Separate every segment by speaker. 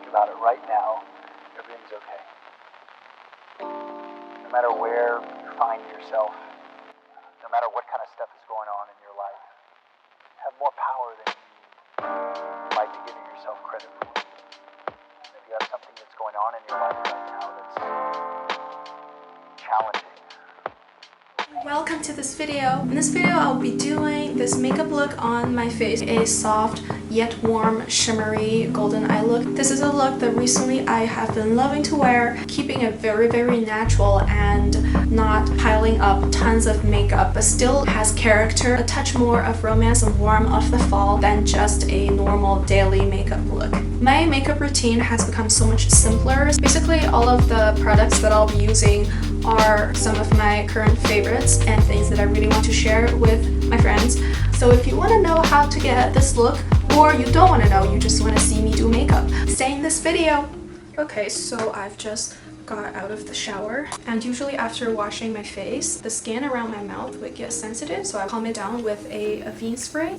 Speaker 1: about it right now, everything's okay. No matter where you find yourself, no matter what kind of stuff is going on in your life, you have more power than you might be giving yourself credit for. If you have something that's going on in your life right now that's challenging.
Speaker 2: Welcome to this video. In this video, I'll be doing this makeup look on my face. A soft yet warm, shimmery golden eye look. This is a look that recently I have been loving to wear, keeping it very natural and not piling up tons of makeup, but still has character, a touch more of romance and warmth of the fall than just a normal daily makeup look. My makeup routine has become so much simpler. Basically, all of the products that I'll be using are some of my current favorites and things that I really want to share with my friends. So if you want to know how to get this look, or you don't want to know, you just want to see me do makeup, stay in this video. Okay, so I've just got out of the shower, and usually after washing my face, the skin around my mouth would get sensitive, so I calm it down with a Avene spray.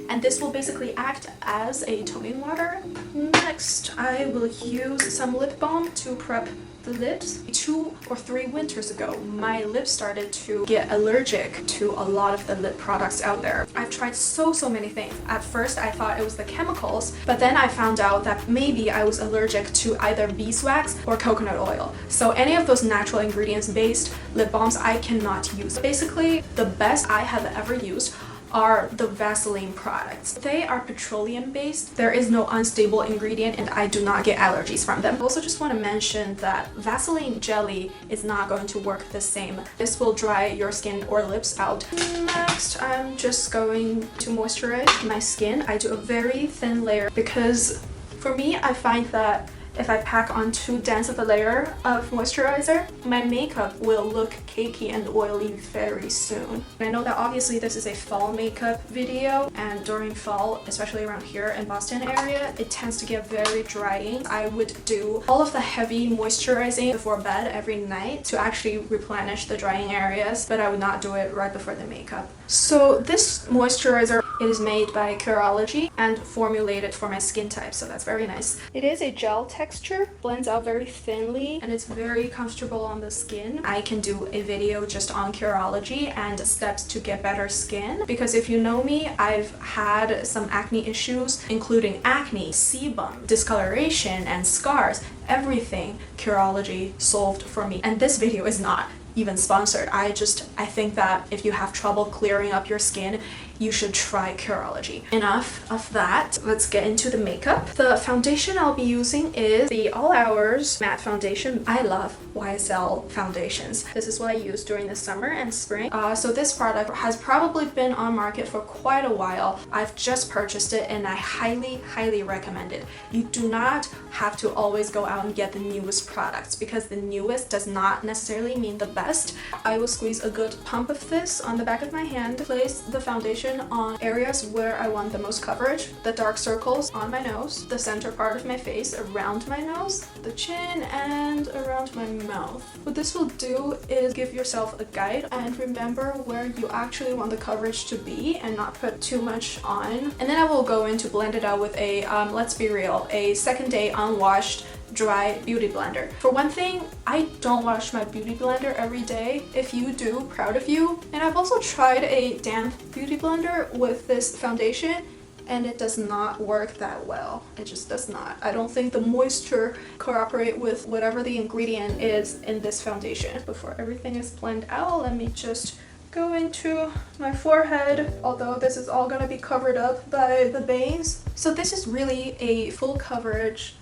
Speaker 2: And this will basically act as a toning water. Next, I will use some lip balm to prep the lips. 2 or 3 winters ago, my lips started to get allergic to a lot of the lip products out there. I've tried so many things. At first, I thought it was the chemicals, but then I found out that maybe I was allergic to either beeswax or coconut oil. So any of those natural ingredients based lip balms I cannot use. Basically, the best I have ever used are the Vaseline products. They are petroleum based. There is no unstable ingredient and I do not get allergies from them. I also just want to mention that Vaseline jelly is not going to work the same. This will dry your skin or lips out. Next, I'm just going to moisturize my skin. I do a very thin layer because for me, I find that if I pack on too dense of a layer of moisturizer, my makeup will look cakey and oily very soon. I know that obviously this is a fall makeup video, and during fall, especially around here in Boston area, it tends to get very drying. I would do all of the heavy moisturizing before bed every night to actually replenish the drying areas, but I would not do it right before the makeup. So this moisturizer, it is made by Curology and formulated for my skin type, so that's very nice. It is a gel texture, blends out very thinly, and it's very comfortable on the skin. I can do a video just on Curology and steps to get better skin, because if you know me, I've had some acne issues, including acne, sebum, discoloration, and scars. Everything Curology solved for me, and this video is not even sponsored. I think that if you have trouble clearing up your skin, you should try Curology. Enough of that. Let's get into the makeup. The foundation I'll be using is the All Hours Matte Foundation. I love YSL foundations. This is what I use during the summer and spring. So this product has probably been on market for quite a while. I've just purchased it and I highly recommend it. You do not have to always go out and get the newest products, because the newest does not necessarily mean the best. I will squeeze a good pump of this on the back of my hand, place the foundation on areas where I want the most coverage, the dark circles on my nose, the center part of my face, around my nose, the chin, and around my mouth. What this will do is give yourself a guide and remember where you actually want the coverage to be and not put too much on. And then I will go in to blend it out with a, let's be real, a second day unwashed dry beauty blender. For one thing, I don't wash my beauty blender every day. If you do, proud of you. And I've also tried a damp beauty blender with this foundation and it does not work that well. It just does not. I don't think the moisture cooperate with whatever the ingredient is in this foundation. Before everything is blended out, let me just go into my forehead, although this is all gonna be covered up by the base. So this is really a full coverage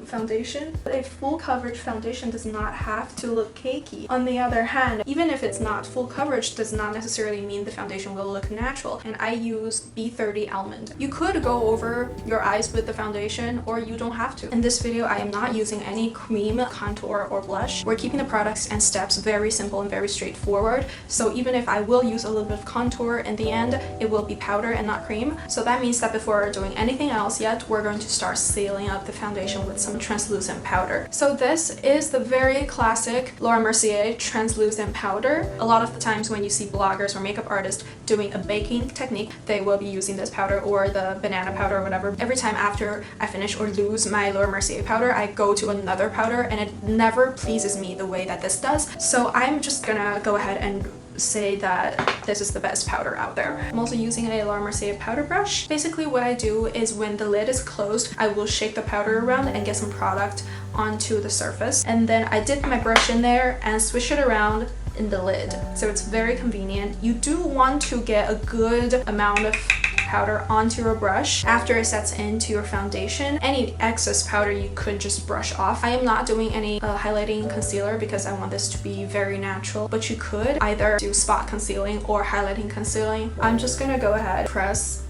Speaker 2: foundation. A full coverage foundation does not have to look cakey. On the other hand, even if it's not full coverage, does not necessarily mean the foundation will look natural. And I use B30 Almond. You could go over your eyes with the foundation, or you don't have to. In this video, I am not using any cream, contour, or blush. We're keeping the products and steps very simple and very straightforward. So even if I will use a little bit of contour in the end, it will be powder and not cream. So that means that before doing anything else yet, we're going to start sealing up the foundation foundation with some translucent powder. So this is the very classic Laura Mercier translucent powder. A lot of the times when you see bloggers or makeup artists doing a baking technique, they will be using this powder or the banana powder or whatever. Every time after I finish or lose my Laura Mercier powder, I go to another powder, and it never pleases me the way that this does. So I'm just gonna go ahead and say that this is the best powder out there. I'm also using a Laura Mercier powder brush. Basically what I do is when the lid is closed, I will shake the powder around and get some product onto the surface, and then I dip my brush in there and swish it around in the lid. So it's very convenient. You do want to get a good amount of powder onto your brush after it sets into your foundation. Any excess powder you could just brush off. I am not doing any highlighting concealer because I want this to be very natural, but you could either do spot concealing or highlighting concealing. I'm just gonna go ahead, press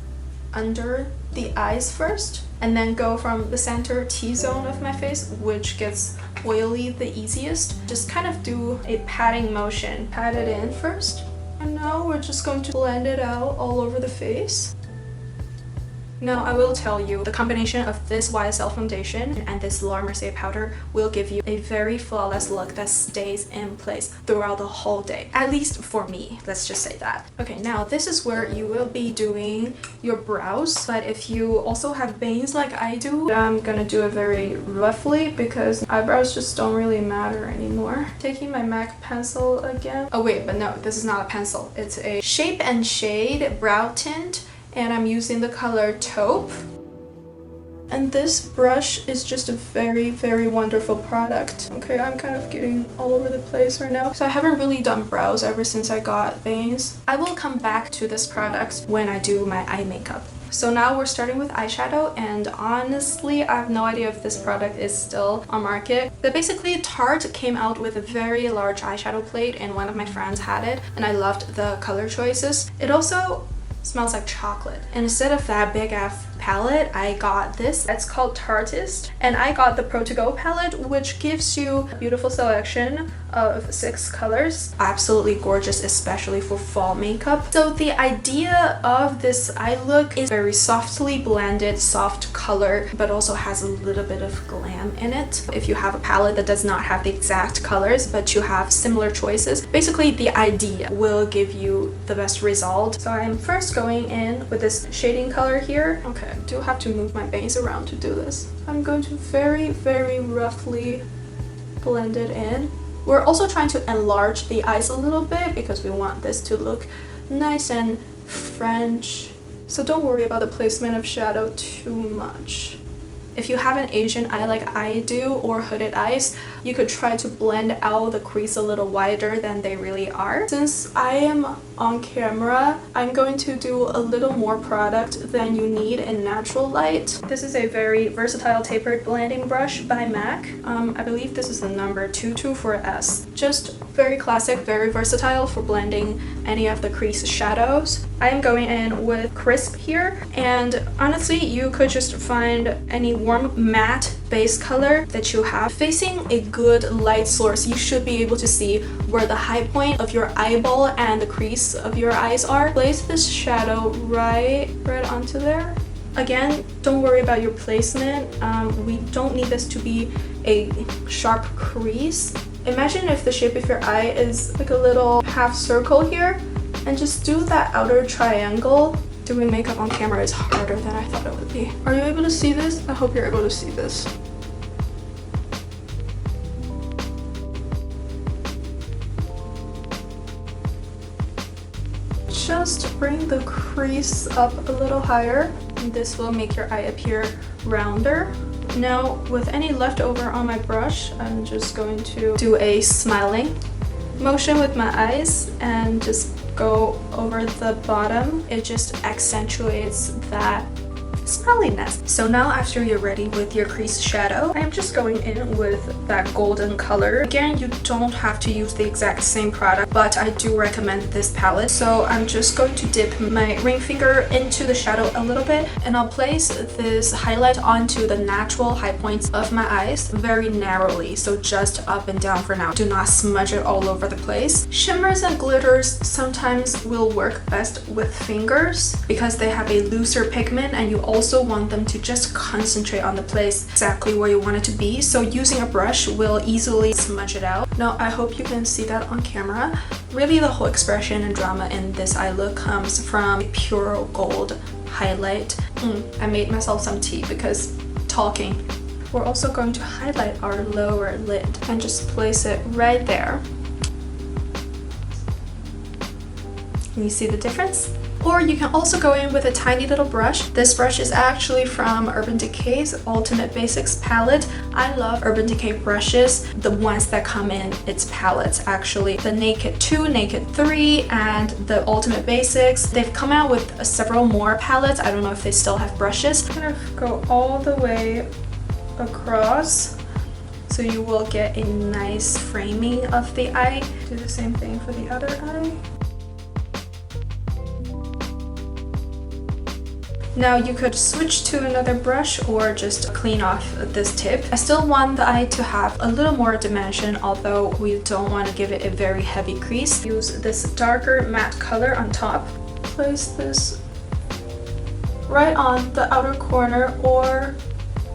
Speaker 2: under the eyes first, and then go from the center T-zone of my face, which gets oily the easiest. Just kind of do a patting motion. Pat it in first, and now we're just going to blend it out all over the face. Now I will tell you, the combination of this YSL foundation and this Laura Mercier powder will give you a very flawless look that stays in place throughout the whole day. At least for me, let's just say that. Okay, now this is where you will be doing your brows, but if you also have bangs like I do, I'm gonna do it very roughly because eyebrows just don't really matter anymore. Taking my MAC pencil again. Oh wait, but no, this is not a pencil. It's a Shape and Shade brow tint, and I'm using the color Taupe. And this brush is just a very, very wonderful product. Okay, I'm kind of getting all over the place right now. So I haven't really done brows ever since I got bangs. I will come back to this product when I do my eye makeup. So now we're starting with eyeshadow, and honestly, I have no idea if this product is still on market. But basically, Tarte came out with a very large eyeshadow plate, and one of my friends had it, and I loved the color choices. It also smells like chocolate. And instead of that big ass palette, I got this. It's called Tartist, and I got the Pro To Go palette, which gives you a beautiful selection of 6 colors. Absolutely gorgeous, especially for fall makeup. So the idea of this eye look is very softly blended, soft color, but also has a little bit of glam in it. If you have a palette that does not have the exact colors, but you have similar choices, basically the idea will give you the best result. So I'm first going in with this shading color here. Okay, I do have to move my base around to do this. I'm going to very, very roughly blend it in. We're also trying to enlarge the eyes a little bit because we want this to look nice and French. So don't worry about the placement of shadow too much. If you have an Asian eye like I do, or hooded eyes, you could try to blend out the crease a little wider than they really are. Since I am on camera, I'm going to do a little more product than you need in natural light. This is a very versatile tapered blending brush by MAC. I believe this is the number 224S. Just very classic, very versatile for blending any of the crease shadows. I am going in with Crisp here, and honestly, you could just find any warm matte base color that you have. Facing a good light source, you should be able to see where the high point of your eyeball and the crease of your eyes are. Place this shadow right onto there. Again, don't worry about your placement. We don't need this to be a sharp crease. Imagine if the shape of your eye is like a little half circle here, and just do that outer triangle. Doing makeup on camera is harder than I thought it would be. Are you able to see this? I hope you're able to see this. Just bring the crease up a little higher. This will make your eye appear rounder. Now, with any leftover on my brush, I'm just going to do a smiling motion with my eyes and just go over the bottom. It just accentuates that smiliness. So now after you're ready with your crease shadow, I am just going in with that golden color. Again, you don't have to use the exact same product, but I do recommend this palette. So I'm just going to dip my ring finger into the shadow a little bit, and I'll place this highlight onto the natural high points of my eyes very narrowly, so just up and down for now. Do not smudge it all over the place. Shimmers and glitters sometimes will work best with fingers because they have a looser pigment, and you also want them to just concentrate on the place exactly where you want it to be. So using a brush will easily smudge it out. Now, I hope you can see that on camera. Really, the whole expression and drama in this eye look comes from pure gold highlight. I made myself some tea because talking. We're also going to highlight our lower lid and just place it right there. Can you see the difference? Or you can also go in with a tiny little brush. This brush is actually from Urban Decay's Ultimate Basics palette. I love Urban Decay brushes, the ones that come in its palettes actually. The Naked 2, Naked 3, and the Ultimate Basics. They've come out with several more palettes. I don't know if they still have brushes. I'm gonna go all the way across so you will get a nice framing of the eye. Do the same thing for the other eye. Now you could switch to another brush or just clean off this tip. I still want the eye to have a little more dimension, although we don't want to give it a very heavy crease. Use this darker matte color on top. Place this right on the outer corner or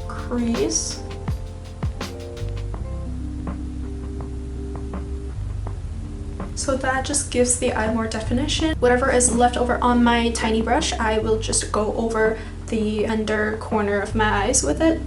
Speaker 2: crease. So that just gives the eye more definition. Whatever is left over on my tiny brush, I will just go over the under corner of my eyes with it.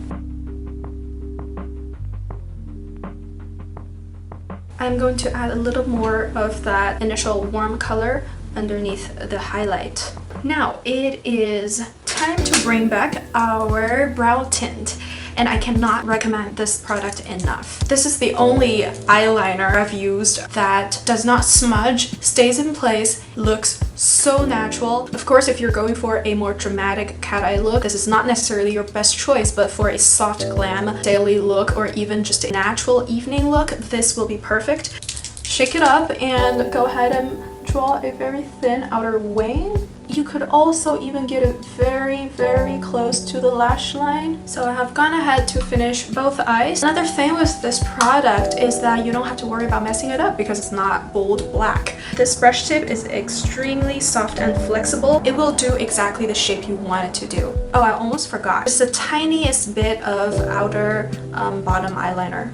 Speaker 2: I'm going to add a little more of that initial warm color underneath the highlight. Now it is time to bring back our brow tint. And I cannot recommend this product enough. This is the only eyeliner I've used that does not smudge, stays in place, looks so natural. Of course, if you're going for a more dramatic cat eye look, this is not necessarily your best choice, but for a soft glam daily look or even just a natural evening look, this will be perfect. Shake it up and go ahead and draw a very thin outer wing. You could also even get it very, very close to the lash line. So I have gone ahead to finish both eyes. Another thing with this product is that you don't have to worry about messing it up because it's not bold black. This brush tip is extremely soft and flexible. It will do exactly the shape you want it to do. Oh, I almost forgot. It's the tiniest bit of outer bottom eyeliner.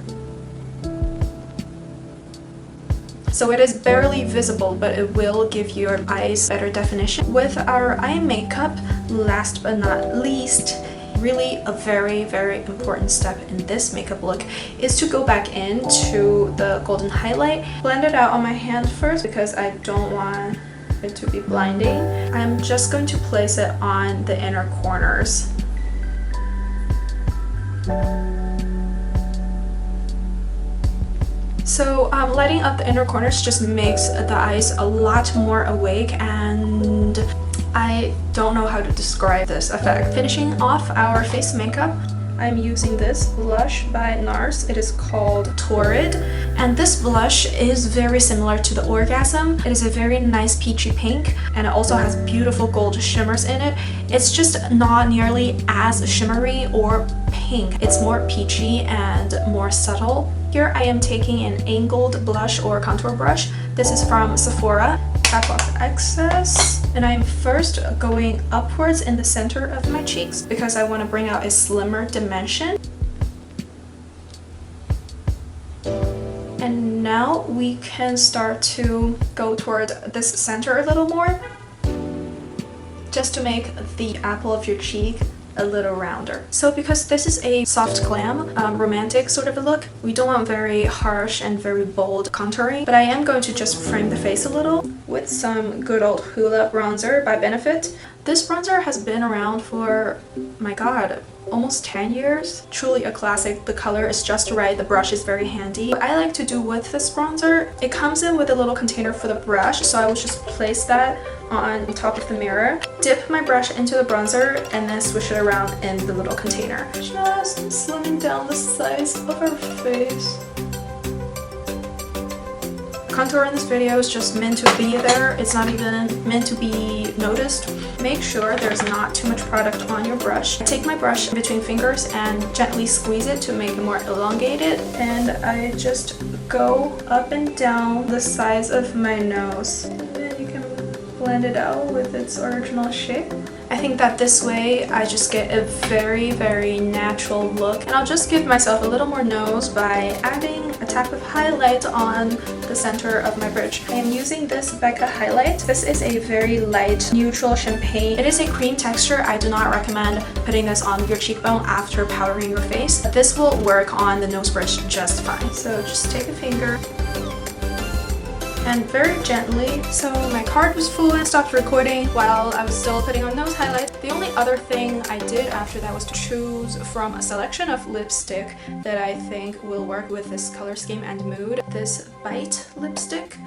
Speaker 2: So it is barely visible, but it will give your eyes better definition. With our eye makeup, last but not least, really a very, very important step in this makeup look is to go back into the golden highlight. Blend it out on my hand first because I don't want it to be blinding. I'm just going to place it on the inner corners. So lighting up the inner corners just makes the eyes a lot more awake, and I don't know how to describe this effect. Finishing off our face makeup, I'm using this blush by NARS. It is called Torrid, and this blush is very similar to the Orgasm. It is a very nice peachy pink, and it also has beautiful gold shimmers in it. It's just not nearly as shimmery or pink. It's more peachy and more subtle. Here I am taking an angled blush or contour brush. This is from Sephora. Tap off the excess, and I'm first going upwards in the center of my cheeks because I want to bring out a slimmer dimension. And now we can start to go toward this center a little more, just to make the apple of your cheek a little rounder. So because this is a soft glam, romantic sort of a look, we don't want very harsh and very bold contouring, but I am going to just frame the face a little with some good old Hoola bronzer by Benefit. This bronzer has been around for, my god, almost 10 years. Truly a classic. The color is just right. The brush is very handy. What I like to do with this bronzer, it comes in with a little container for the brush, so I will just place that on top of the mirror, dip my brush into the bronzer, and then swish it around in the little container. Just slimming down the size of our face. Contour in this video is just meant to be there. It's not even meant to be noticed. Make sure there's not too much product on your brush. I take my brush between fingers and gently squeeze it to make it more elongated, and I just go up and down the sides of my nose. And then you can blend it out with its original shape. I I think that this way I just get a very natural look, and I'll just give myself a little more nose by adding a tap of highlight on the center of my bridge. I am using this Becca highlight. This is a very light neutral champagne. It is a cream texture. I do not recommend putting this on your cheekbone after powdering your face. This will work on the nose bridge just fine. So just take a finger and very gently. So my card was full and stopped recording while I was still putting on nose highlight. The only other thing I did after that was to choose from a selection of lipstick that I think will work with this color scheme and mood. This Bite lipstick.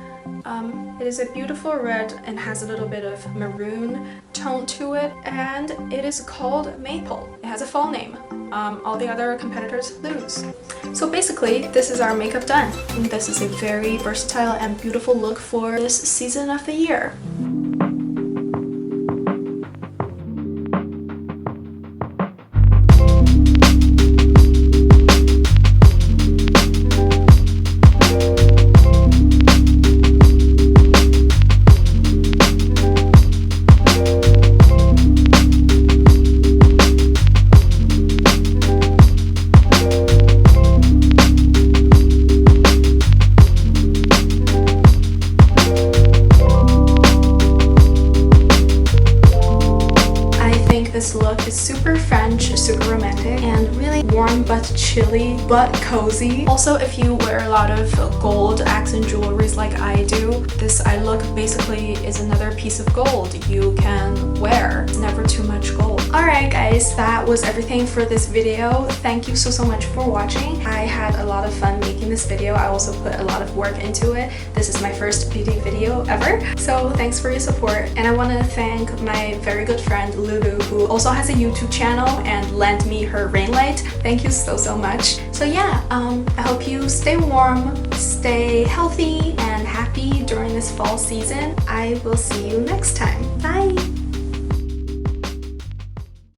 Speaker 2: It is a beautiful red and has a little bit of maroon tone to it, and it is called Maple. It has a fall name. All the other competitors lose. So basically, this is our makeup done. And this is a very versatile and beautiful look for this season of the year. This look is super French, super romantic, and really warm but chilly but cozy. Also, if you wear a lot of gold accent jewelries like I do, this eye look basically is another piece of gold you can wear. It's never too much gold. Alright guys, that was everything for this video. Thank you so much for watching. I had a lot of fun making this video. I also put a lot of work into it. This is my first beauty video ever, so thanks for your support. And I want to thank my very good friend Lulu, who also has a YouTube channel and lent me her ring light. Thank you so much. So yeah, I hope you stay warm, stay healthy and happy during this fall season. I will see you next time. Bye!